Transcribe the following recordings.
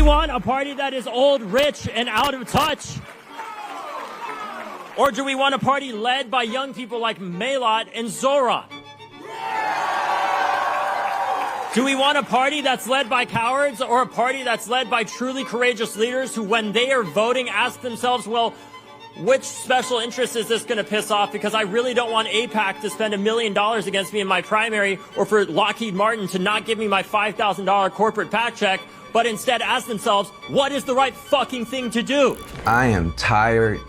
want a party that is old, rich, and out of touch? Or do we want a party led by young people like Maylot and Zora? Do we want a party that's led by cowards or a party that's led by truly courageous leaders who, when they are voting, ask themselves, well, which special interest is this going to piss off? Because I really don't want AIPAC to spend $1 million against me in my primary, or for Lockheed Martin to not give me my $5,000 corporate PAC check, but instead ask themselves, what is the right fucking thing to do? I am tired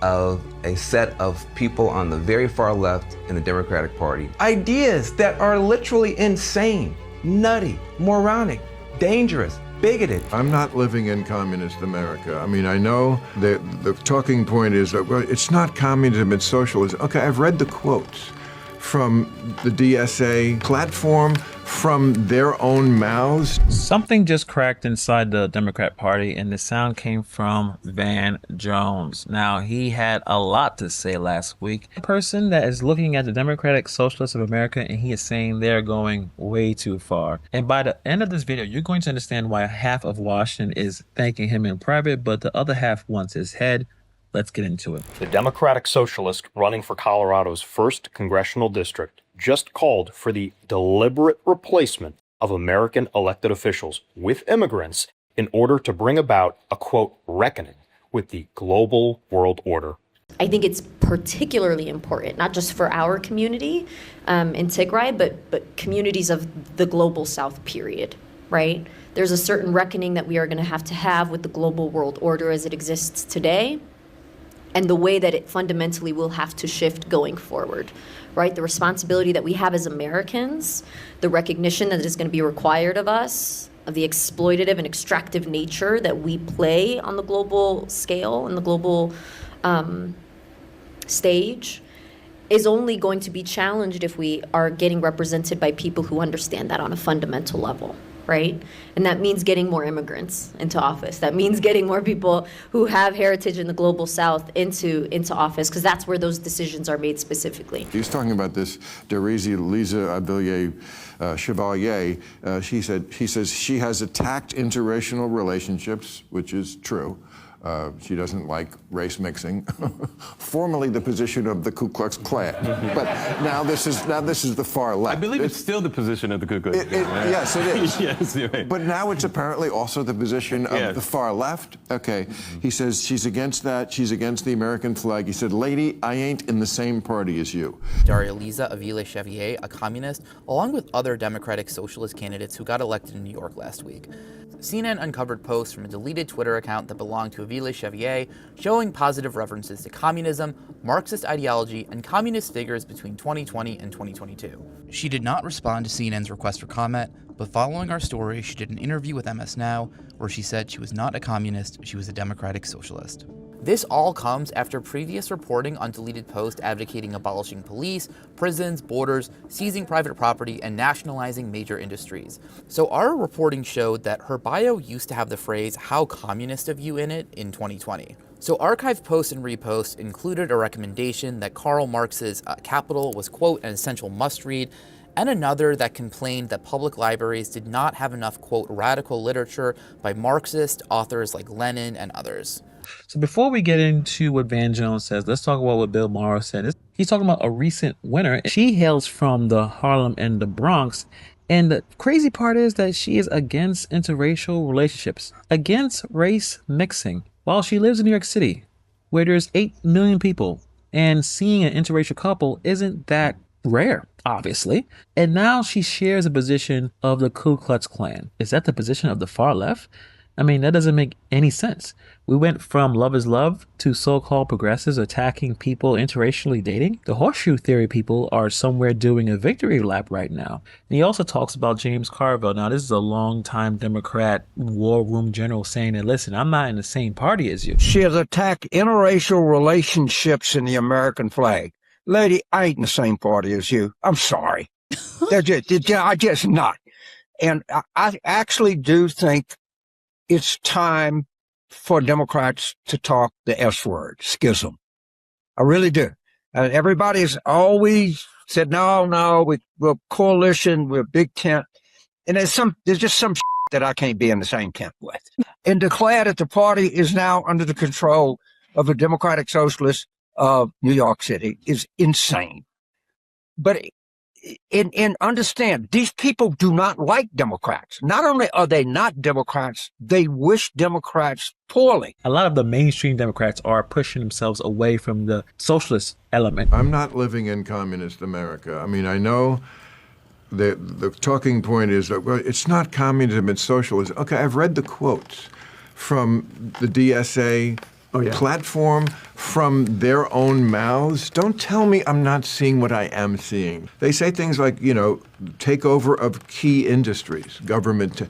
of a set of people on the very far left in the Democratic Party. Ideas that are literally insane, nutty, moronic, dangerous, bigoted. I'm not living in communist America. I mean, I know that the talking point is that, well, it's not communism, it's socialism. Okay, I've read the quotes from the DSA platform, from their own mouths. Something just cracked inside the Democrat Party, and the sound came from Van Jones. Now, he had a lot to say last week. A person that is looking at the Democratic Socialists of America, and he is saying they're going way too far. And by the end of this video, you're going to understand why half of Washington is thanking him in private, but the other half wants his head. Let's get into it. The Democratic Socialist running for Colorado's 1st congressional district just called for the deliberate replacement of American elected officials with immigrants in order to bring about a, quote, reckoning with the global world order. I think it's particularly important, not just for our community in Tigray, but communities of the global South, period, right? There's a certain reckoning that we are going to have with the global world order as it exists today, and the way that it fundamentally will have to shift going forward, right? The responsibility that we have as Americans, the recognition that is going to be required of us, of the exploitative and extractive nature that we play on the global scale and the global stage, is only going to be challenged if we are getting represented by people who understand that on a fundamental level, right? And that means getting more immigrants into office. That means getting more people who have heritage in the global South into office, because that's where those decisions are made specifically. He's talking about this Lisa Abelier Chevalier. He says she has attacked interracial relationships, which is true. She doesn't like race mixing. Formerly the position of the Ku Klux Klan, but now this is the far left. I believe it's still the position of the Ku Klux Klan. Yes, it is. Yes, you're right. But now it's apparently also the position of the far left. Okay, he says she's against that. She's against the American flag. He said, "Lady, I ain't in the same party as you." Lisa Avila Chevier, a communist, along with other Democratic Socialist candidates who got elected in New York last week. CNN uncovered posts from a deleted Twitter account that belonged to Avila Chevier showing positive references to communism, Marxist ideology, and communist figures between 2020 and 2022. She did not respond to CNN's request for comment, but following our story, she did an interview with MS Now where she said she was not a communist, she was a Democratic Socialist. This all comes after previous reporting on deleted posts advocating abolishing police, prisons, borders, seizing private property, and nationalizing major industries. So our reporting showed that her bio used to have the phrase "how communist of you" in it in 2020. So archived posts and reposts included a recommendation that Karl Marx's Capital was, quote, an essential must-read, and another that complained that public libraries did not have enough, quote, radical literature by Marxist authors like Lenin and others. So before we get into what Van Jones says, let's talk about what Bill Maher said. He's talking about a recent winner. She hails from the Harlem and the Bronx. And the crazy part is that she is against interracial relationships, against race mixing, while she lives in New York City, where there's 8 million people. And seeing an interracial couple isn't that rare, obviously. And now she shares a position of the Ku Klux Klan. Is that the position of the far left? I mean, that doesn't make any sense. We went from love is love to so-called progressives attacking people interracially dating. The horseshoe theory people are somewhere doing a victory lap right now. And he also talks about James Carville. Now, this is a longtime Democrat war room general saying that, listen, I'm not in the same party as you. She has attacked interracial relationships in the American flag. Lady, I ain't in the same party as you. I'm sorry. I just not. And I actually do think it's time for Democrats to talk the S word, schism. I really do. Everybody's always said, no, we're coalition, we're big tent. And there's just some that I can't be in the same camp with. And declare that the party is now under the control of the Democratic Socialists of New York City is insane. But and understand, these people do not like Democrats. Not only are they not Democrats, they wish Democrats poorly. A lot of the mainstream Democrats are pushing themselves away from the socialist element. I'm not living in communist America. I mean, I know the talking point is that, well, it's not communism, it's socialism. Okay, I've read the quotes from the DSA platform, from their own mouths. Don't tell me I'm not seeing what I am seeing. They say things like, takeover of key industries, government.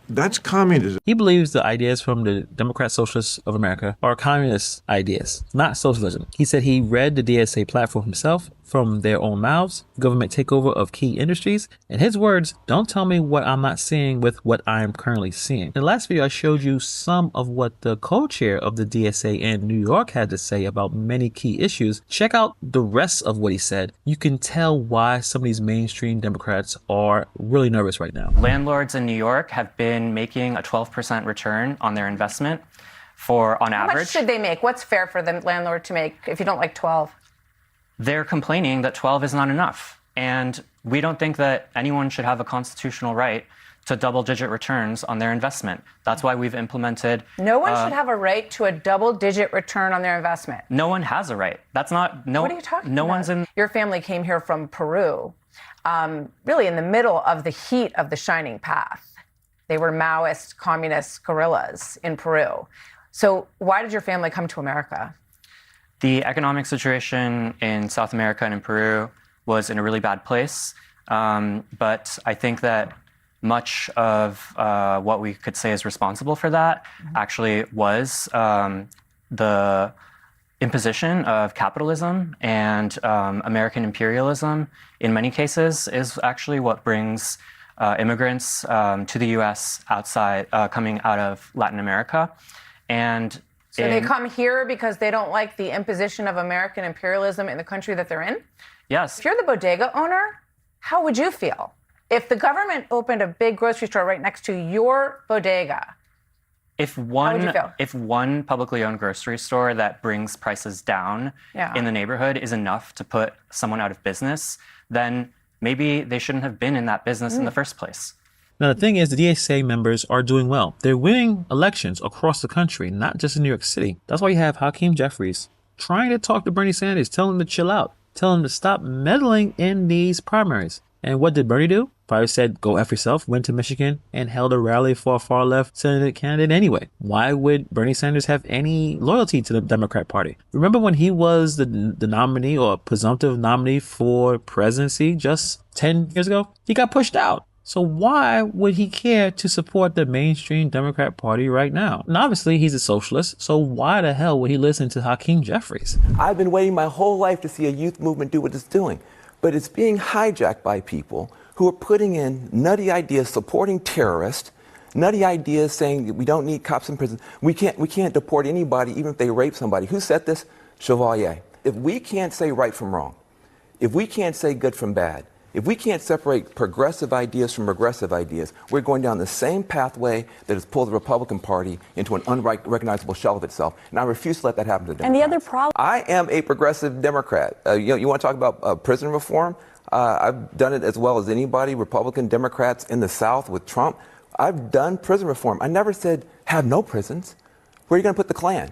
That's communism. He believes the ideas from the Democratic Socialists of America are communist ideas, not socialism. He said he read the DSA platform himself from their own mouths, government takeover of key industries. In his words, don't tell me what I'm not seeing with what I am currently seeing. In the last video, I showed you some of what the co-chair of the DSA in New York had to say about many key issues. Check out the rest of what he said. You can tell why some of these mainstream Democrats are really nervous right now. Landlords in New York have been making a 12% return on their investment on average. How much should they make? What's fair for the landlord to make if you don't like 12? They're complaining that 12 is not enough. And we don't think that anyone should have a constitutional right to double-digit returns on their investment. That's why we've implemented... No one should have a right to a double-digit return on their investment. No one has a right. That's not... No, what are you talking no about? One's in... Your family came here from Peru, really in the middle of the heat of the Shining Path. They were Maoist, communist guerrillas in Peru. So why did your family come to America? The economic situation in South America and in Peru was in a really bad place. But I think that much of what we could say is responsible for that actually was the imposition of capitalism and American imperialism in many cases is actually what brings immigrants to the U.S. coming out of Latin America. And so they come here because they don't like the imposition of American imperialism in the country that they're in? Yes. If you're the bodega owner, how would you feel if the government opened a big grocery store right next to your bodega? If how would you feel? If one publicly owned grocery store that brings prices down in the neighborhood is enough to put someone out of business, then maybe they shouldn't have been in that business in the first place. Now, the thing is, the DSA members are doing well. They're winning elections across the country, not just in New York City. That's why you have Hakeem Jeffries trying to talk to Bernie Sanders, telling him to chill out, telling him to stop meddling in these primaries. And what did Bernie do? Probably said, go F yourself, went to Michigan and held a rally for a far left Senate candidate anyway. Why would Bernie Sanders have any loyalty to the Democrat Party? Remember when he was the nominee or presumptive nominee for presidency just 10 years ago? He got pushed out. So why would he care to support the mainstream Democrat Party right now? And obviously he's a socialist, so why the hell would he listen to Hakeem Jeffries? I've been waiting my whole life to see a youth movement do what it's doing, but it's being hijacked by people who are putting in nutty ideas supporting terrorists, nutty ideas saying that we don't need cops in prison. We can't deport anybody even if they rape somebody. Who said this? Chevalier. If we can't say right from wrong, if we can't say good from bad, if we can't separate progressive ideas from regressive ideas, we're going down the same pathway that has pulled the Republican Party into an unrecognizable shell of itself. And I refuse to let that happen to Democrats. And the other problem... I am a progressive Democrat. You want to talk about prison reform? I've done it as well as anybody, Republican Democrats in the South with Trump. I've done prison reform. I never said have no prisons. Where are you going to put the Klan?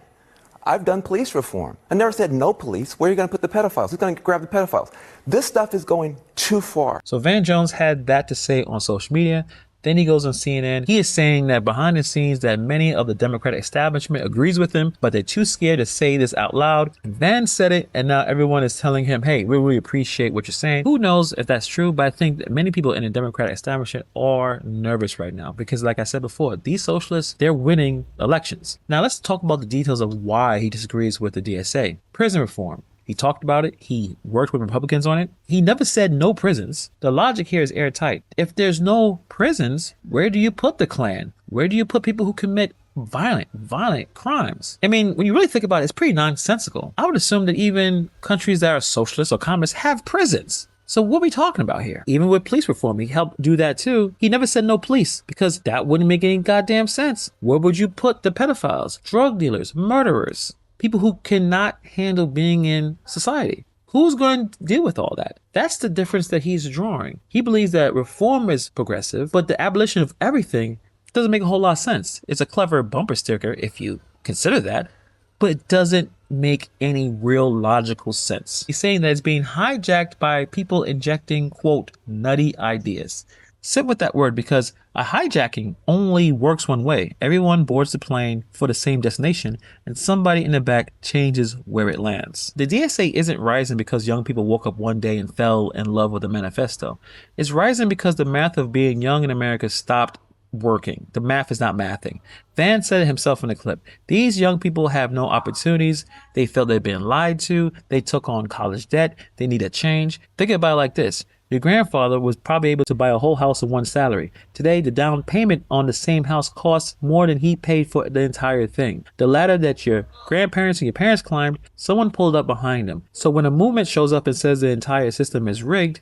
I've done police reform. I never said no police. Where are you going to put the pedophiles? Who's going to grab the pedophiles? This stuff is going too far. So Van Jones had that to say on social media. Then he goes on CNN. He is saying that behind the scenes that many of the Democratic establishment agrees with him, but they're too scared to say this out loud. Van said it, and now everyone is telling him, hey, we really appreciate what you're saying. Who knows if that's true, but I think that many people in the Democratic establishment are nervous right now because, like I said before, these socialists, they're winning elections. Now let's talk about the details of why he disagrees with the DSA. Prison reform. He talked about it. He worked with Republicans on it. He never said no prisons. The logic here is airtight. If there's no prisons, where do you put the Klan? Where do you put people who commit violent crimes? I mean, when you really think about it, it's pretty nonsensical. I would assume that even countries that are socialist or communist have prisons. So what are we talking about here? Even with police reform, he helped do that too. He never said no police because that wouldn't make any goddamn sense. Where would you put the pedophiles, drug dealers, murderers, people who cannot handle being in society? Who's going to deal with all that? That's the difference that he's drawing. He believes that reform is progressive, but the abolition of everything doesn't make a whole lot of sense. It's a clever bumper sticker if you consider that, but it doesn't make any real logical sense. He's saying that it's being hijacked by people injecting, quote, nutty ideas. Sit with that word because a hijacking only works one way. Everyone boards the plane for the same destination and somebody in the back changes where it lands. The DSA isn't rising because young people woke up one day and fell in love with the manifesto. It's rising because the math of being young in America stopped working. The math is not mathing. Van said it himself in the clip. These young people have no opportunities. They felt they've been lied to. They took on college debt. They need a change. Think about it like this. Your grandfather was probably able to buy a whole house with one salary. Today, the down payment on the same house costs more than he paid for the entire thing. The ladder that your grandparents and your parents climbed, someone pulled up behind them. So when a movement shows up and says the entire system is rigged,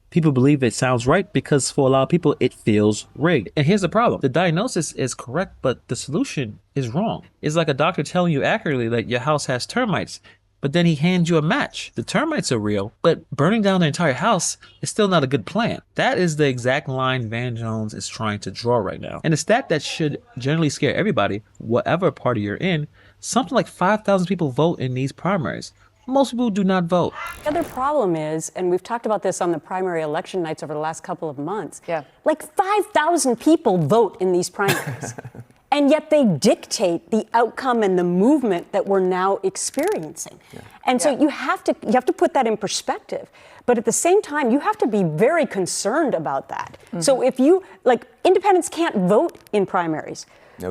people believe it sounds right because for a lot of people, it feels rigged. And here's the problem. The diagnosis is correct, but the solution is wrong. It's like a doctor telling you accurately that your house has termites, but then he hands you a match. The termites are real, but burning down the entire house is still not a good plan. That is the exact line Van Jones is trying to draw right now. And a stat that should generally scare everybody, whatever party you're in, something like 5,000 people vote in these primaries. Most people do not vote. The other problem is, and we've talked about this on the primary election nights over the last couple of months, like 5,000 people vote in these primaries. And yet they dictate the outcome and the movement that we're now experiencing. And so you have to put that in perspective. But at the same time, you have to be very concerned about that. So if you, like, independents can't vote in primaries.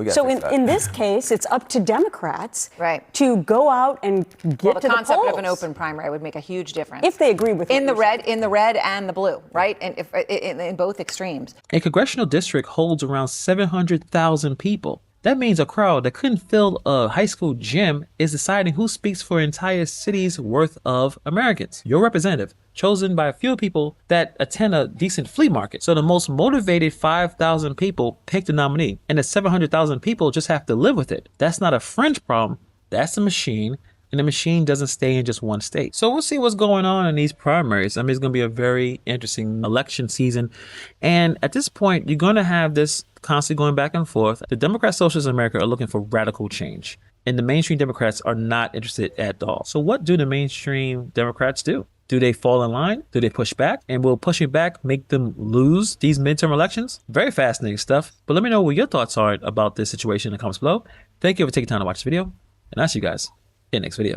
So in this case, it's up to Democrats to go out and get to the polls. The concept of an open primary would make a huge difference. If they agree with in the red and the blue, right? And if in both extremes. A congressional district holds around 700,000 people. That means a crowd that couldn't fill a high school gym is deciding who speaks for an entire city's worth of Americans. Your representative, chosen by a few people that attend a decent flea market. So the most motivated 5,000 people pick the nominee, and the 700,000 people just have to live with it. That's not a fringe problem. That's a machine. And the machine doesn't stay in just one state. So we'll see what's going on in these primaries. I mean, it's going to be a very interesting election season. And at this point, you're going to have this constantly going back and forth. The Democratic Socialists of America are looking for radical change. And the mainstream Democrats are not interested at all. So what do the mainstream Democrats do? Do they fall in line? Do they push back? And will pushing back make them lose these midterm elections? Very fascinating stuff. But let me know what your thoughts are about this situation in the comments below. Thank you for taking time to watch this video. And I'll see you guys in the next video.